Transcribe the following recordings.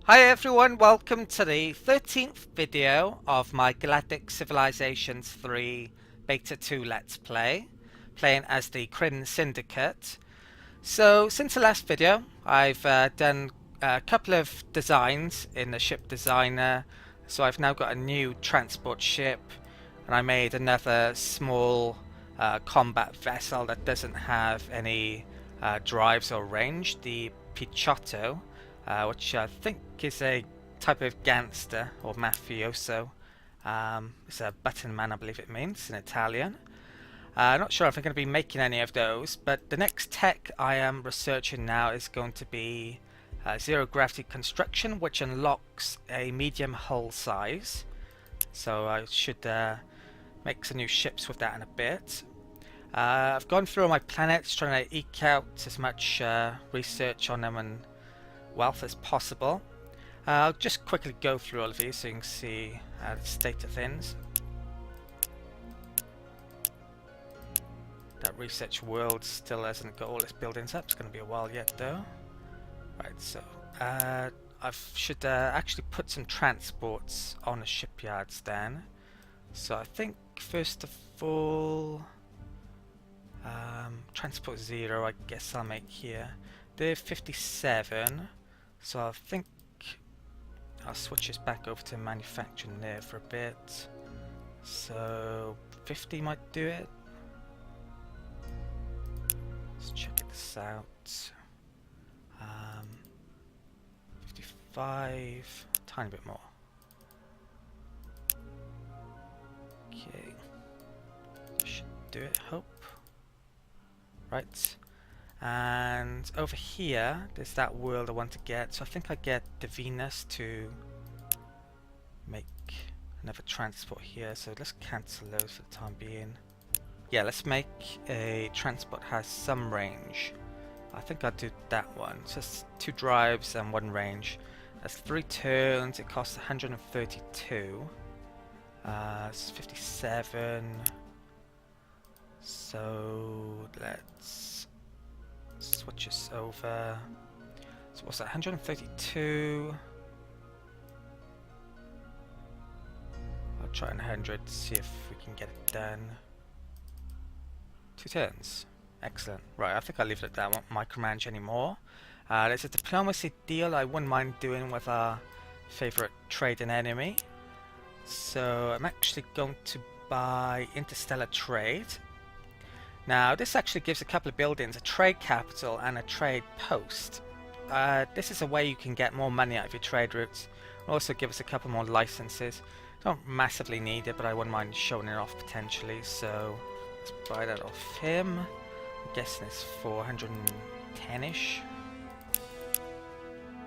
Hi everyone, welcome to the 13th video of my Galactic Civilizations 3 Beta 2 Let's Play, playing as the Krynn Syndicate. So since the last video, I've done a couple of designs in the ship designer, so I've now got a new transport ship, and I made another small combat vessel that doesn't have any drives or range, the Picciotto. Which I think is a type of gangster or mafioso. It's a button man, I believe it means, in Italian. Not sure if I'm going to be making any of those, but the next tech I am researching now is going to be zero gravity construction, which unlocks a medium hull size. So I should make some new ships with that in a bit. I've gone through all my planets, trying to eke out as much research on them and wealth as possible. I'll just quickly go through all of these so you can see the state of things. That research world still hasn't got all its buildings up. It's going to be a while yet though. Right, so I should actually put some transports on the shipyards then. So I think first of all, transport 0 I guess I'll make here. They're 57. So I think I'll switch this back over to manufacturing there for a bit. So 50 might do it. Let's check this out. 55, tiny bit more. Okay, should do it, hope. Right. And over here, there's that world I want to get. So I think I get the Venus to make another transport here. So let's cancel those for the time being. Yeah, let's make a transport has some range. I think I'll do that one. So it's 2 drives and 1 range. That's 3 turns. It costs 132. It's 57. So let's switch this over. So what's that? 132. I'll try 100 to see if we can get it done. 2 turns. Excellent. Right, I think I'll leave it at that. I won't micromanage anymore. There's a diplomacy deal I wouldn't mind doing with our favourite trading enemy. So I'm actually going to buy interstellar trade. Now this actually gives a couple of buildings a trade capital and a trade post. This is a way you can get more money out of your trade routes. It'll also give us a couple more licenses. Don't massively need it, but I wouldn't mind showing it off potentially. So let's buy that off him. I'm guessing it's 410-ish.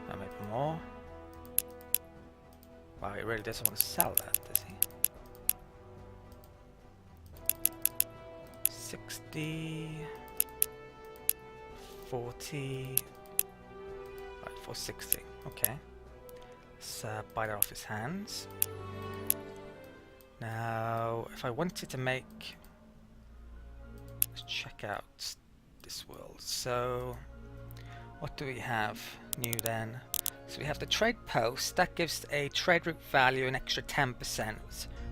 That might be more. Wow, he really doesn't want to sell that, does he? 60, 40, right, 460, okay. Let's buy that off his hands. Now, if I wanted to make, let's check out this world. So, what do we have new then? So we have the trade post, that gives a trade route value an extra 10%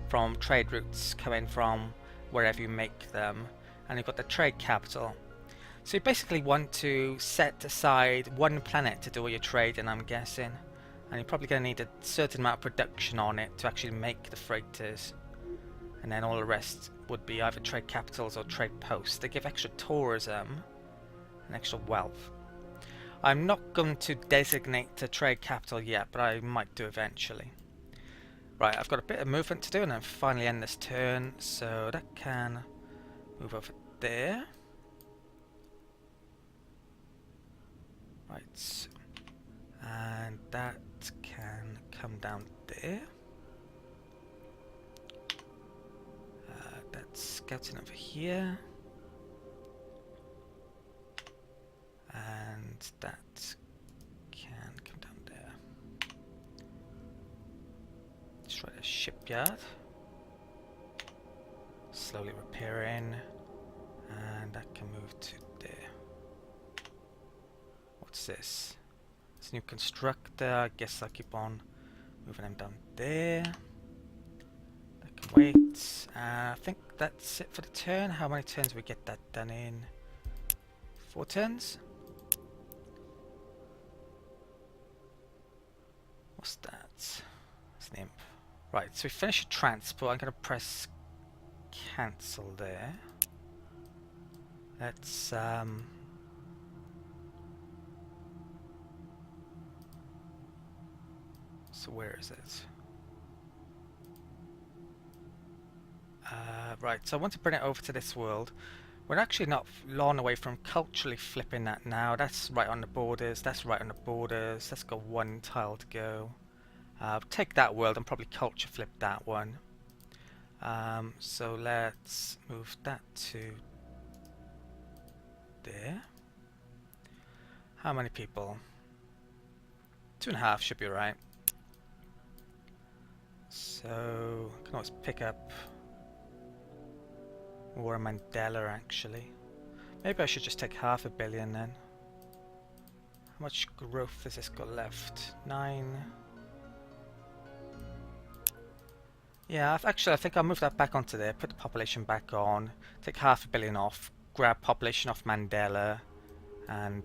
from trade routes coming from wherever you make them. And you've got the trade capital. So you basically want to set aside 1 planet to do all your trading, I'm guessing. And you're probably going to need a certain amount of production on it to actually make the freighters. And then all the rest would be either trade capitals or trade posts. They give extra tourism and extra wealth. I'm not going to designate the trade capital yet, but I might do eventually. Right, I've got a bit of movement to do and then finally end this turn. So that can move over there. Right, and that can come down there. That's scouting over here. And that can come down there. Let's try the shipyard. Slowly repairing. And that can move to there. What's this? This new constructor, I guess I'll keep on moving them down there. That can wait. I think that's it for the turn. How many turns do we get that done in? 4 turns? What's that? It's an imp. Right, so we finish a transport. I'm going to press cancel there. Let's so where is it? Right, so I want to bring it over to this world. We're actually not long away from culturally flipping that now. That's right on the borders. That's right on the borders. Let's go 1 tile to go. Take that world and probably culture flip that one. So let's move that to there. How many people? 2.5 should be right. So I can always pick up more Mandela actually. Maybe I should just take 500 million then. How much growth has this got left? 9. Yeah, I think I'll move that back onto there, put the population back on, take 500 million off, grab population off Mandela, and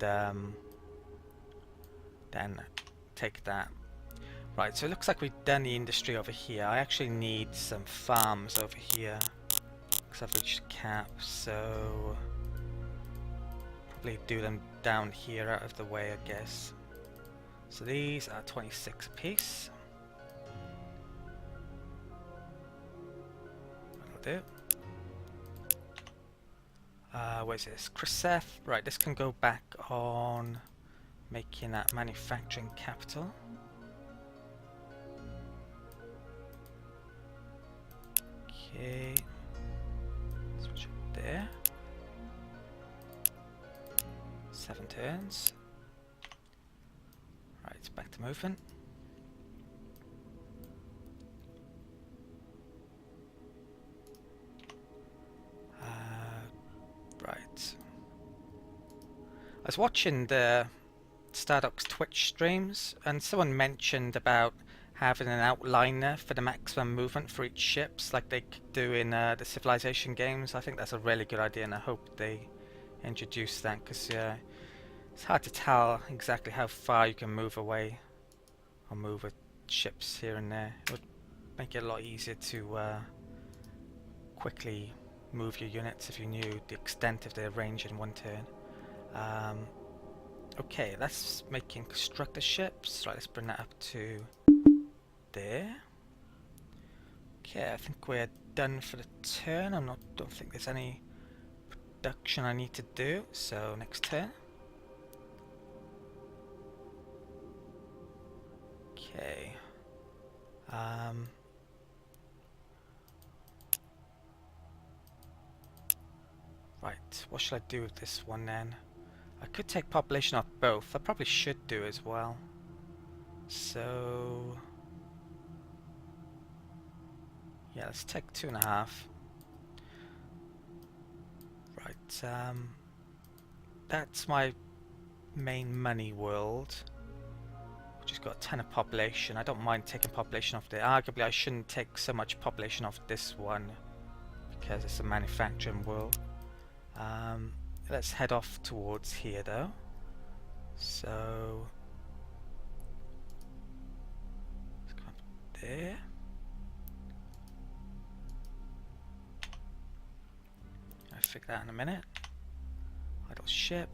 then take that. Right, so it looks like we've done the industry over here. I actually need some farms over here because I've reached cap, so probably do them down here out of the way, I guess. So these are 26 apiece. That'll do. Where's this? Creseth. Right, this can go back on making that manufacturing capital. Okay. Switch up there. 7 turns. Right, back to movement. Right. I was watching the Stardock's Twitch streams, and someone mentioned about having an outliner for the maximum movement for each ships, like they do in the Civilization games. I think that's a really good idea, and I hope they introduce that, because it's hard to tell exactly how far you can move away or move with ships here and there. It would make it a lot easier to quickly move your units if you knew the extent of their range in 1 turn. Okay, that's making constructor ships. Right, let's bring that up to there. Okay, I think we're done for the turn. Don't think there's any production I need to do. So next turn. Okay. Right, what should I do with this one then? I could take population off both. I probably should do as well. So yeah, let's take 2.5. Right, that's my main money world, which has got a ton of population. I don't mind taking population off there. Arguably I shouldn't take so much population off this one because it's a manufacturing world. Let's head off towards here though. So let's go up there. I'll figure that in a minute. Idle ship.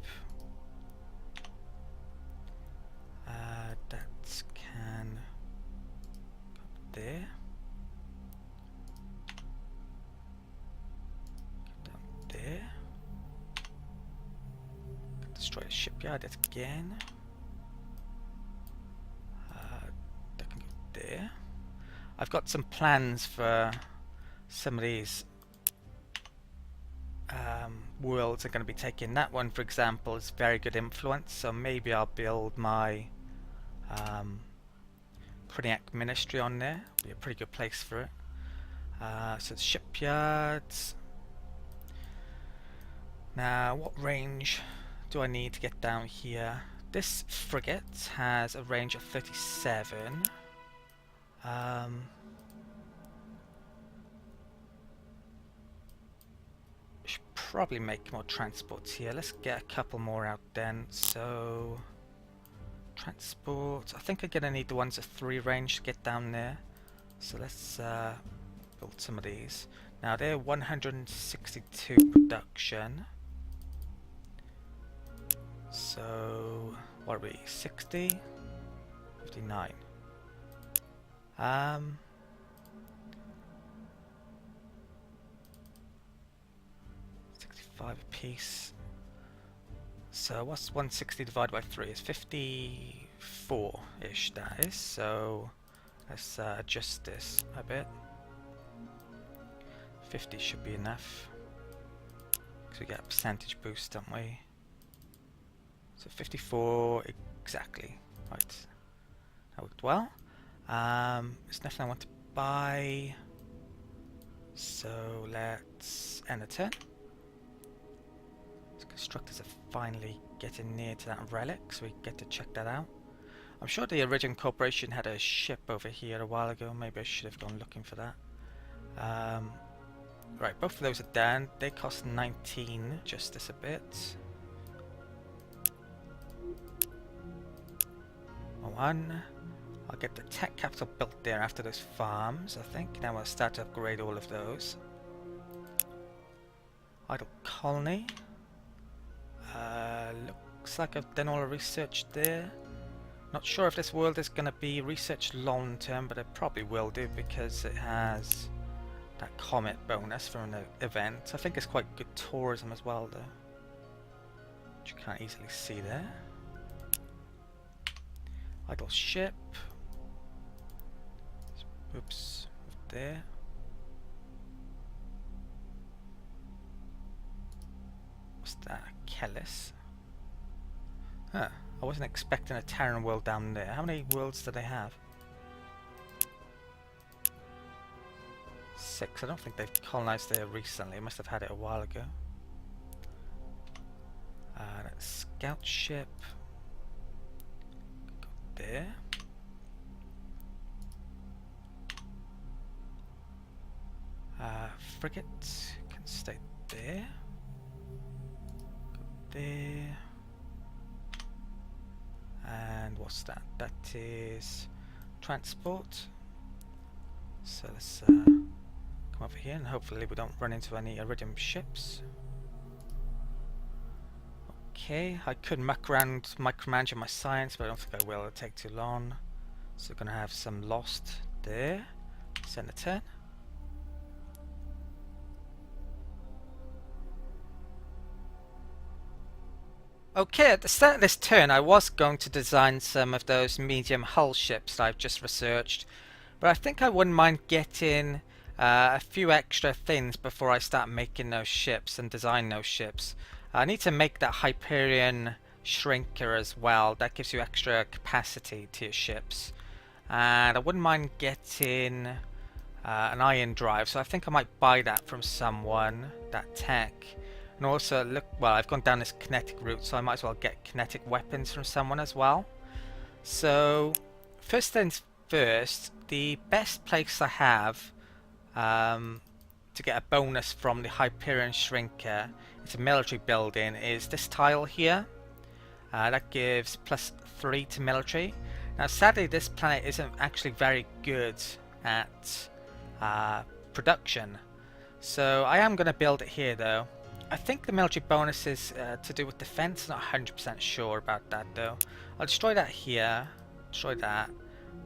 That can go up there. Go down there. Destroy the shipyard yet again. That can go there. I've got some plans for some of these worlds are going to be taking. That one, for example, is very good influence, so maybe I'll build my Krynn ministry on there. Be a pretty good place for it. So it's shipyards. Now, what range do I need to get down here This frigate has a range of 37. Should probably make more transports here. Let's get a couple more out then. So, transport. I think I'm gonna need the ones at 3 range to get down there. So let's build some of these. Now they're 162 production. So what are we? 60, 59. 65 a piece. So what's 160 divided by 3? It's 54-ish, that is. So let's adjust this a bit. 50 should be enough. Because we get a percentage boost, don't we? So 54 exactly. Right. That worked well. There's nothing I want to buy. So let's end the turn. So constructors are finally getting near to that relic, so we get to check that out. I'm sure the Iridium Corporation had a ship over here a while ago. Maybe I should have gone looking for that. Right, both of those are done. They cost 19, just this a bit. One. I'll get the tech capital built there after those farms, I think. Now I'll start to upgrade all of those. Idle colony. Looks like I've done all the research there. Not sure if this world is going to be researched long term, but it probably will do because it has that comet bonus from an event. I think it's quite good tourism as well though, which you can't easily see there. Idle ship. Oops, there. What's that? Kellis. Huh, I wasn't expecting a Terran world down there. How many worlds do they have? 6. I don't think they've colonized there recently. They must have had it a while ago. Scout ship. Go there. Frigate can stay there. Go there. And what's that? That is transport. So let's come over here and hopefully we don't run into any Iridium ships. Okay, I could muck around micromanaging my science, but I don't think I will. It'll take too long. So we're going to have some lost there. Send a turn. Okay, at the start of this turn I was going to design some of those medium hull ships that I've just researched, but I think I wouldn't mind getting a few extra things before I start making those ships and design those ships. I need to make that Hyperion shrinker as well. That gives you extra capacity to your ships, and I wouldn't mind getting an ion drive, so I think I might buy that from someone, that tech. And also, look, well, I've gone down this kinetic route, so I might as well get kinetic weapons from someone as well. So, first things first, the best place I have to get a bonus from the Hyperion Shrinker, it's a military building, is this tile here. That gives +3 to military. Now, sadly, this planet isn't actually very good at production. So, I am going to build it here, though. I think the military bonus is to do with defense. Not 100% sure about that though. I'll destroy that here. Destroy that.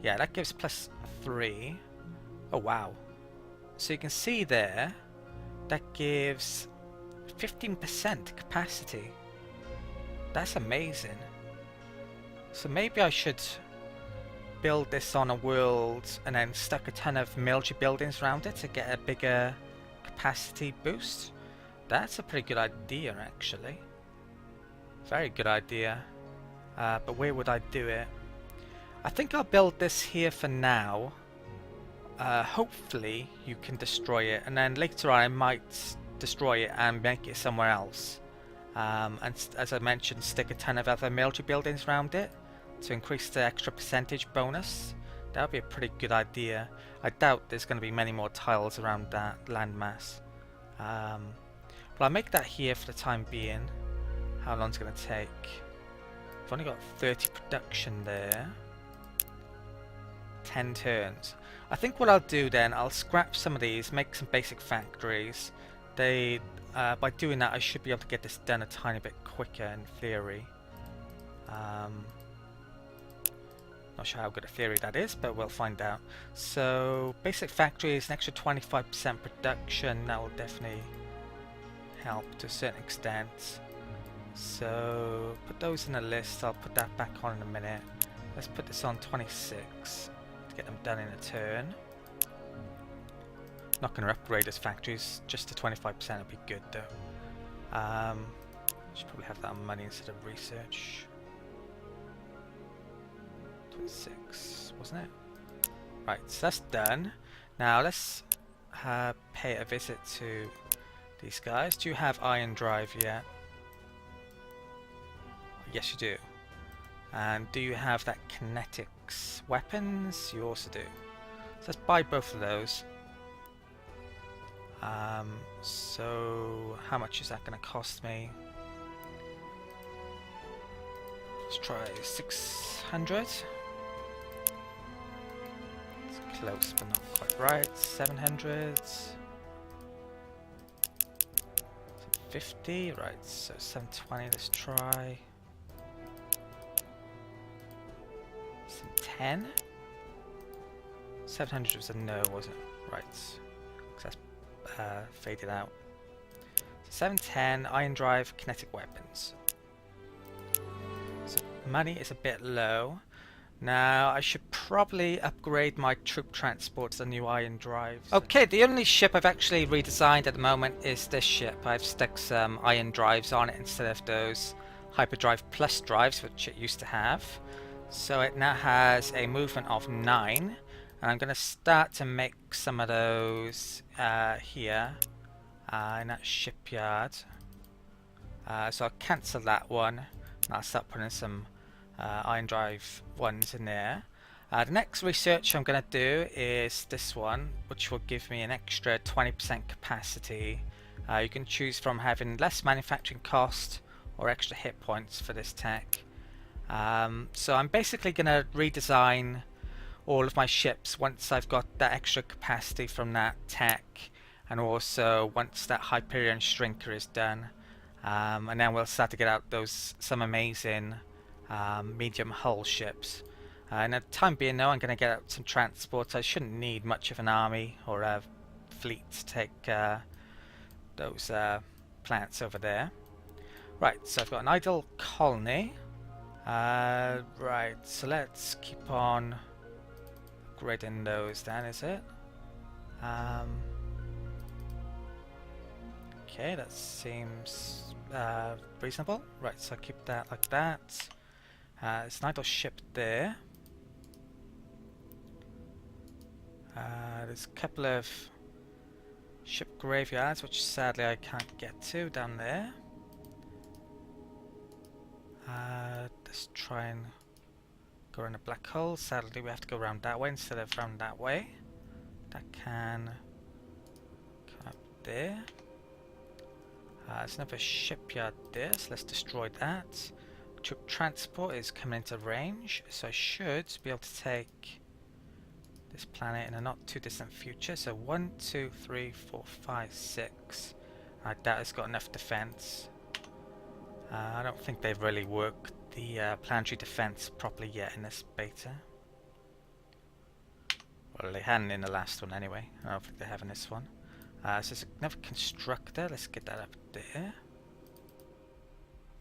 Yeah, that gives +3. Oh wow. So you can see there, that gives 15% capacity. That's amazing. So maybe I should build this on a world and then stuck a ton of military buildings around it to get a bigger capacity boost. That's a pretty good idea, actually. Very good idea. But where would I do it? I think I'll build this here for now. Hopefully you can destroy it, and then later on I might destroy it and make it somewhere else. And as I mentioned, stick a ton of other military buildings around it to increase the extra percentage bonus. That would be a pretty good idea. I doubt there's going to be many more tiles around that landmass. But I'll make that here for the time being. How long's it going to take? I've only got 30 production there. 10 turns. I think what I'll do then, I'll scrap some of these, make some basic factories. By doing that, I should be able to get this done a tiny bit quicker in theory. Not sure how good a theory that is, but we'll find out. So, basic factories, an extra 25% production, that will definitely help to a certain extent. So, put those in the list, I'll put that back on in a minute. Let's put this on 26 to get them done in a turn. Not going to upgrade those factories, just to 25% would be good though. Should probably have that on money instead of research. 26, wasn't it? Right, so that's done. Now let's pay a visit to these guys. Do you have iron drive yet? Yes, you do. And do you have that kinetics weapons? You also do. So let's buy both of those. So how much is that going to cost me? Let's try 600. It's close but not quite right. 700. 50. Right, so 720. Let's try 710. 700 was a no, wasn't it? Right. Because that's faded out. So 710, iron drive, kinetic weapons. So money is a bit low. Now I should probably upgrade my troop transport to the new iron drives. Okay, the only ship I've actually redesigned at the moment is this ship. I've stuck some iron drives on it instead of those hyperdrive plus drives which it used to have. So it now has a movement of 9. And I'm going to start to make some of those here in that shipyard. So I'll cancel that one and I'll start putting some iron drive ones in there. The next research I'm going to do is this one, which will give me an extra 20% capacity. You can choose from having less manufacturing cost or extra hit points for this tech. So I'm basically going to redesign all of my ships once I've got that extra capacity from that tech, and also once that Hyperion Shrinker is done, and then we'll start to get out some amazing medium hull ships. And at the time being though, I'm going to get out some transports. I shouldn't need much of an army or a fleet to take those plants over there. Right, so I've got an idle colony. Right, so let's keep on upgrading those then, is it? Okay, that seems reasonable. Right, so I'll keep that like that. It's an idle ship there. There's a couple of ship graveyards which sadly I can't get to down there. Let's try and go around a black hole. Sadly we have to go around that way instead of around that way. That can come up there. There's another shipyard there, so let's destroy that. Troop transport is coming into range, so I should be able to take this planet in a not too distant future. So 1, 2, 3, 4, 5, 6. I doubt it's got enough defense. I don't think they've really worked the planetary defense properly yet in this beta. Well, they hadn't in the last one anyway. I don't think they have in this one. So there's another constructor. Let's get that up there.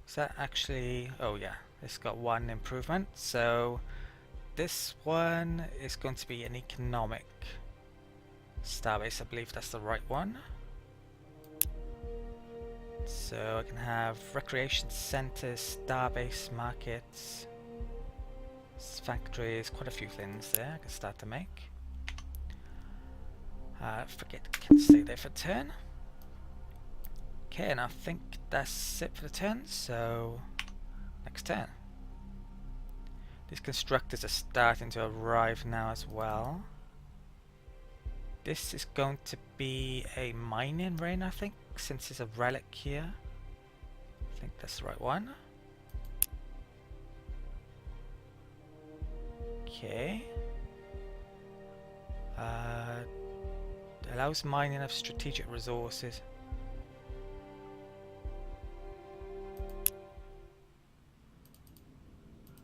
Is that actually... oh yeah, it's got one improvement. So this one is going to be an economic starbase. I believe that's the right one. So I can have recreation centers, starbase, markets, factories, quite a few things there I can start to make. Forget, can stay there for a turn. Okay, and I think that's it for the turn, so next turn. These constructors are starting to arrive now as well. This is going to be a mining rain, I think, since there's a relic here. I think that's the right one. Okay. Allows mining of strategic resources.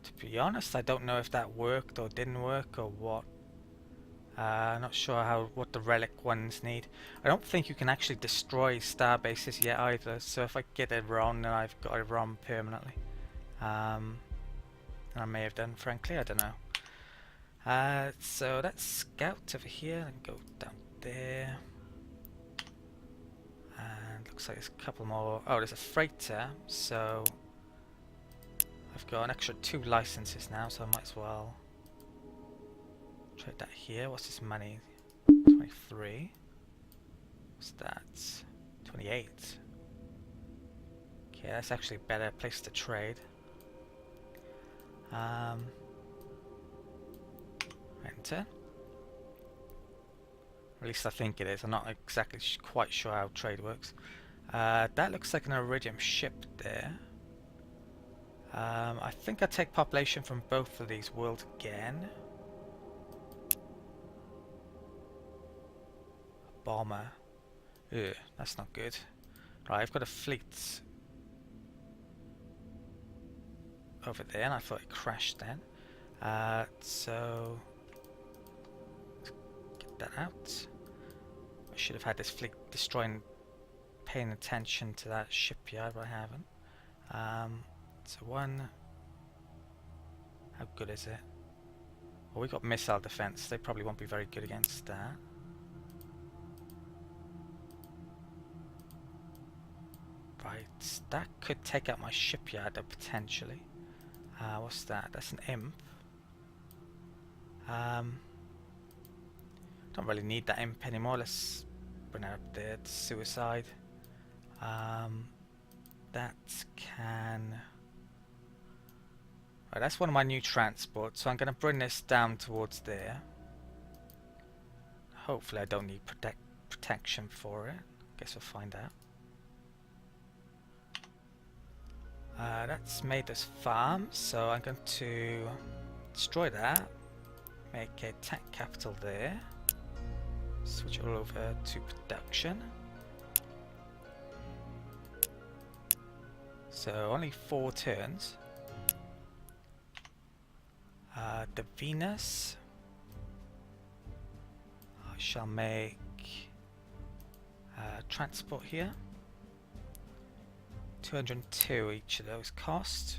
To be honest, I don't know if that worked or didn't work or what. Not sure what the relic ones need. I don't think you can actually destroy star bases yet either, so if I get it wrong, then I've got it wrong permanently. I may have done, frankly, I don't know. So let's scout over here and go down there. And looks like there's a couple more. Oh, there's a freighter, so I've got an extra 2 licenses now, so I might as well trade that here. What's this money? 23. What's that? 28. Okay, that's actually a better place to trade. Enter. At least I think it is. I'm not exactly quite sure how trade works. That looks like an iridium ship there. I think I take population from both of these worlds again. A bomber. Ugh, that's not good. Right, I've got a fleet over there, and I thought it crashed then. So let's get that out. I should have had this fleet destroying, paying attention to that shipyard, but I haven't. So one. How good is it? Well, we got missile defense. They probably won't be very good against that. Right, that could take out my shipyard though, potentially. What's that? That's an imp. Don't really need that imp anymore. Let's bring that up there to suicide. That can. Right, that's one of my new transports, so I'm going to bring this down towards there. Hopefully, I don't need protection for it. Guess we'll find out. That's made us farm, so I'm going to destroy that, make a tech capital there, switch it all over to production. So only 4 turns. The Venus, I shall make transport here. 202 each of those cost.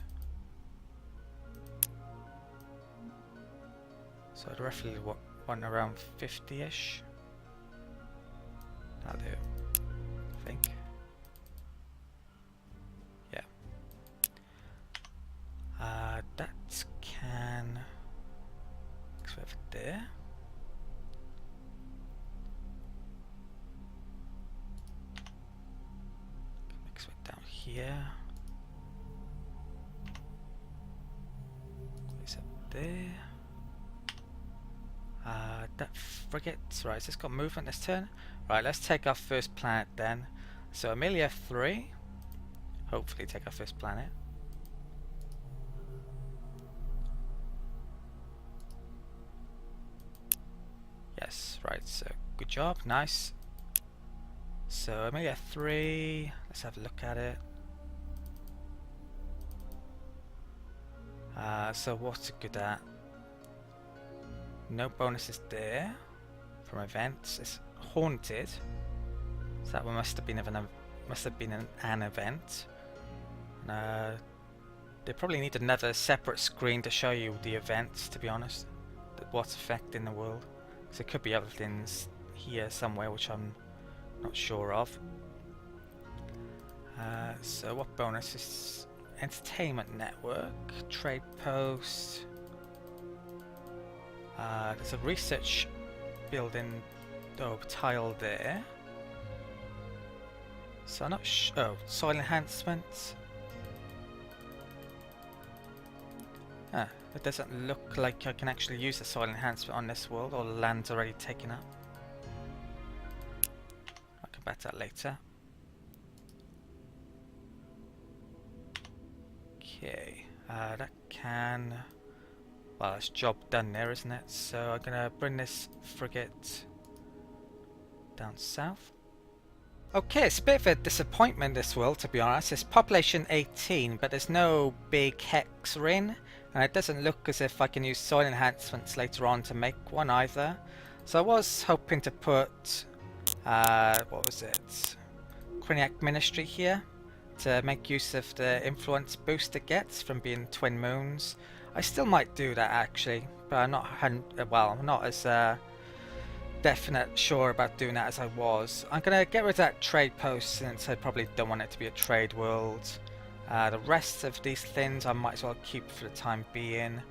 So I'd roughly want around 50-ish. That'll do, I think. Yeah. That can go over there. Mix it down here. Place up there. That frigate, right, it's just got movement this turn. Right, let's take our first planet then. So Amelia 3. Hopefully take our first planet. Yes, right, so good job, nice. So Amelia 3, let's have a look at it. So what's it good at? No bonuses there from events. It's haunted. So that one must have been an event. They probably need another separate screen to show you the events, to be honest. What's affecting the world. So it could be other things here somewhere which I'm not sure of. So what bonuses? Entertainment network, trade post. There's a research building tile there. So I'm not oh, soil enhancements. Ah, it doesn't look like I can actually use the soil enhancement on this world, or the land's already taken up. I'll come back to that later. Okay, that can... Well, that's job done there, isn't it? So I'm gonna bring this frigate down south. Okay, it's a bit of a disappointment this world, to be honest. It's population 18, but there's no big hex ring, and it doesn't look as if I can use soil enhancements later on to make one either. So I was hoping to put, what was it? Krynn Ministry here to make use of the influence boost it gets from being twin moons. I still might do that actually, but I'm not, well, I'm not as definite sure about doing that as I was. I'm gonna get rid of that trade post since I probably don't want it to be a trade world. The rest of these things I might as well keep for the time being.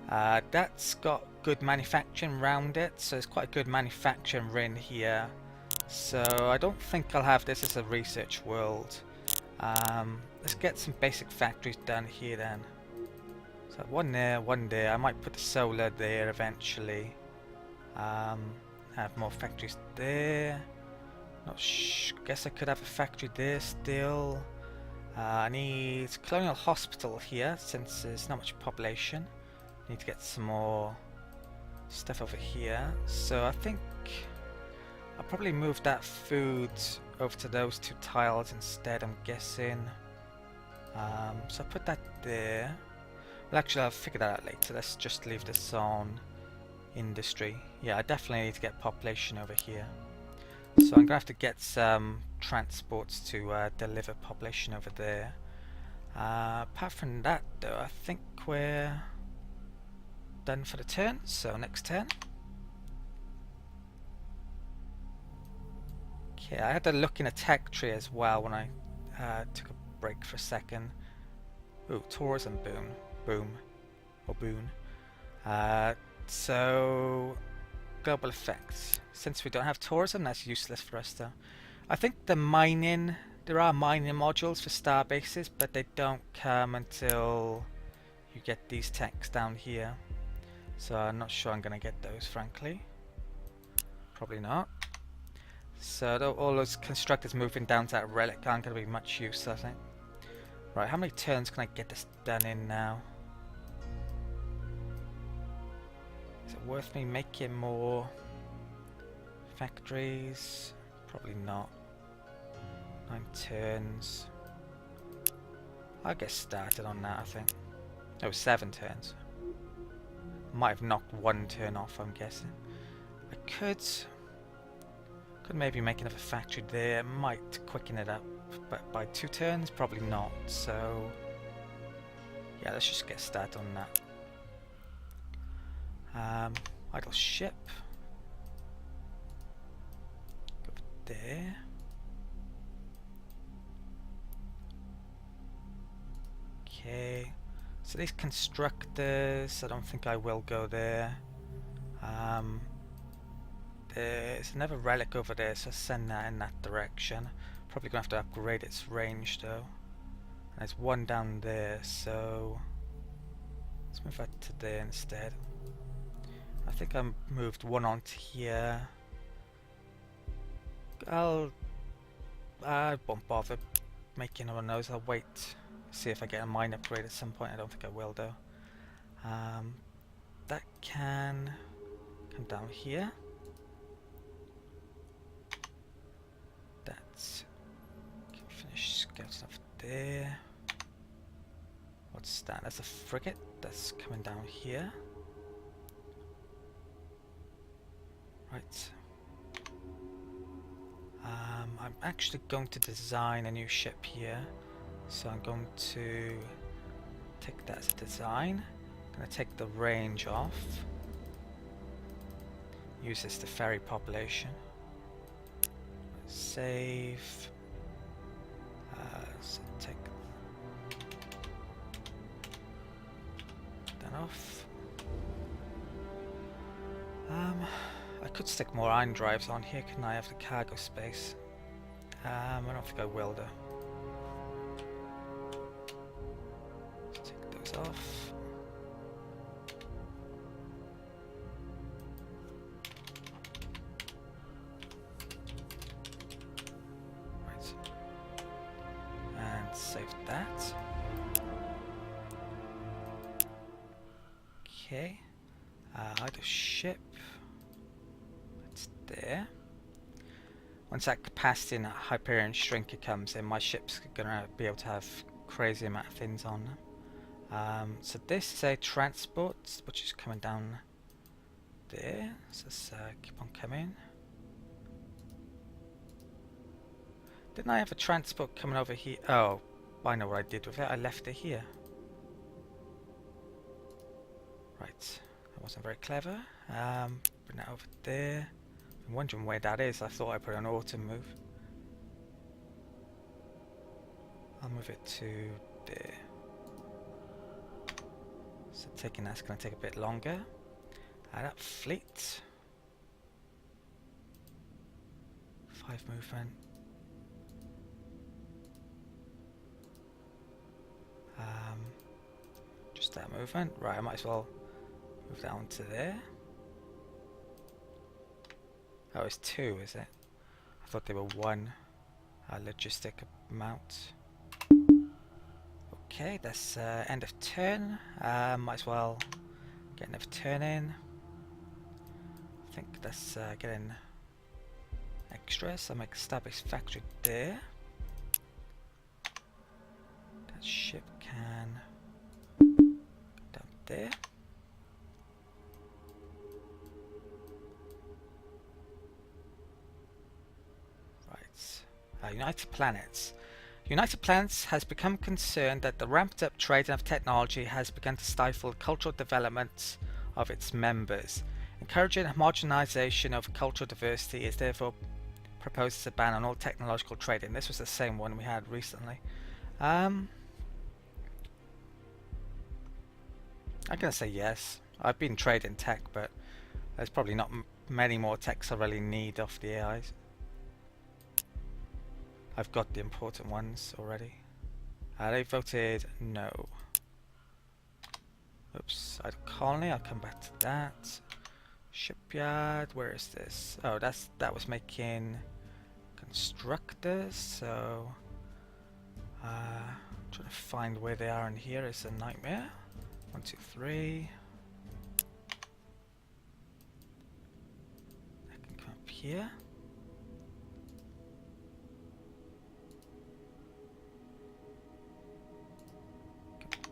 That's got good manufacturing around it, so it's quite a good manufacturing ring here. So I don't think I'll have this as a research world. Let's get some basic factories done here then. So one there, one there. I might put the solar there eventually. Have more factories there. Guess I could have a factory there still. I need colonial hospital here since there's not much population. Need to get some more stuff over here. So I think I'll probably move that food over to those two tiles instead, I'm guessing. So I'll put that there. Well, actually I'll figure that out later. Let's just leave this on industry. Yeah, I definitely need to get population over here. So I'm gonna have to get some transports to deliver population over there. Apart from that though, I think we're done for the turn, so next turn. Okay, I had to look in a tech tree as well when I took a break for a second. Ooh, tourism boom. Boom. Or boon. So, global effects. Since we don't have tourism, that's useless for us though. I think the mining, there are mining modules for star bases, but they don't come until you get these techs down here. So I'm not sure I'm going to get those, frankly. Probably not. So all those constructors moving down to that relic aren't going to be much use, I think. Right, how many turns can I get this done in now? Is it worth me making more factories? Probably not. 9 turns. I'll get started on that, I think. Oh, 7 turns. Might have knocked 1 turn off, I'm guessing. I could maybe make another factory there. Might quicken it up, but by 2 turns, probably not. So yeah, let's just get started on that. Idle ship. Go over there. Okay. So these constructors, I don't think I will go there. There's another relic over there, so send that in that direction. Probably gonna have to upgrade its range though. And there's one down there, so let's move that to there instead. I think I moved one onto here. I won't bother making one of those. I'll wait, see if I get a mine upgrade at some point. I don't think I will though. That can come down here. That's can finish scouting off there. What's that? That's a frigate that's coming down here. Right. I'm actually going to design a new ship here, so I'm going to take that as a design. I'm going to take the range off. Use this to ferry population. Save. So take that off. I could stick more iron drives on here, couldn't I, have the cargo space? I don't think I will though. Let's take those off. Right. And save that. Okay. Hide a ship. That's there. Once that capacity and that Hyperion shrinker comes in, my ship's gonna be able to have crazy amount of things on them. So this is a transport which is coming down there. So let's keep on coming. Didn't I have a transport coming over here? Oh, I know what I did with it. I left it here. Right, that wasn't very clever. Bring that over there. I'm wondering where that is. I thought I put an auto move. I'll move it to there. So taking that's going to take a bit longer. Add up fleet. 5 movement. Just that movement. Right, I might as well move that on to there. Oh, it's 2, is it? I thought they were 1 logistic amount. Okay, that's end of turn. Might as well get another turn in. I think that's getting extra, so I make establish factory there. That ship can go down there. United Planets. United Planets has become concerned that the ramped up trade of technology has begun to stifle cultural development of its members. Encouraging homogenization of cultural diversity is therefore proposed to ban on all technological trading. This was the same one we had recently. I'm going to say yes. I've been trading tech, but there's probably not many more techs I really need off the AIs. I've got the important ones already. They voted no. Oops, I had a colony, I'll come back to that. Shipyard, where is this? Oh, that was making constructors, so trying to find where they are in here is a nightmare. 1, 2, 3. I can come up here.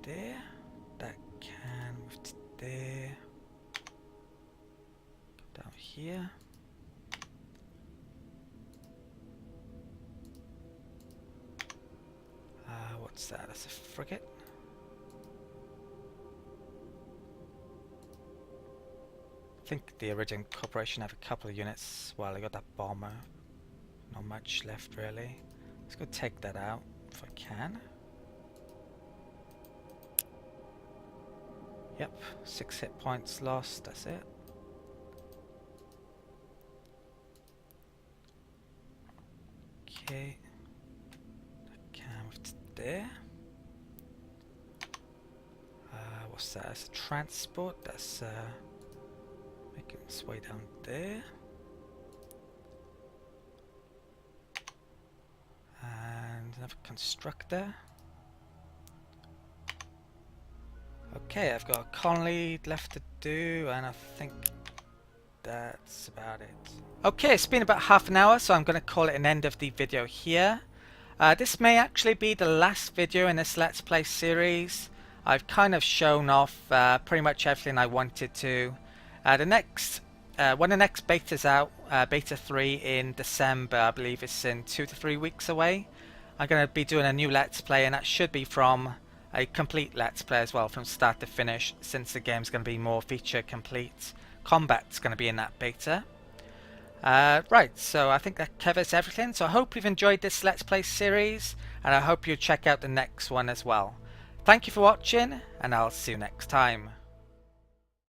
There, that can move to there, go down here, what's that? That's a frigate. I think the Iridium Corporation have a couple of units. Well, I got that bomber, not much left really. Let's go take that out if I can. Yep, 6 hit points lost, that's it. Okay, that can move to there. What's that? That's a transport, that's making its way down there. And another constructor. Okay, I've got a colony left to do, and I think that's about it. Okay, it's been about half an hour, so I'm going to call it an end of the video here. This may actually be the last video in this Let's Play series. I've kind of shown off pretty much everything I wanted to. When the next beta's out, beta 3 in December, I believe it's in 2 to 3 weeks away, I'm going to be doing a new Let's Play, and that should be from a complete Let's Play as well, from start to finish, since the game's going to be more feature complete. Combat's going to be in that beta. Right, so I think that covers everything. So I hope you've enjoyed this Let's Play series, and I hope you check out the next one as well. Thank you for watching, and I'll see you next time.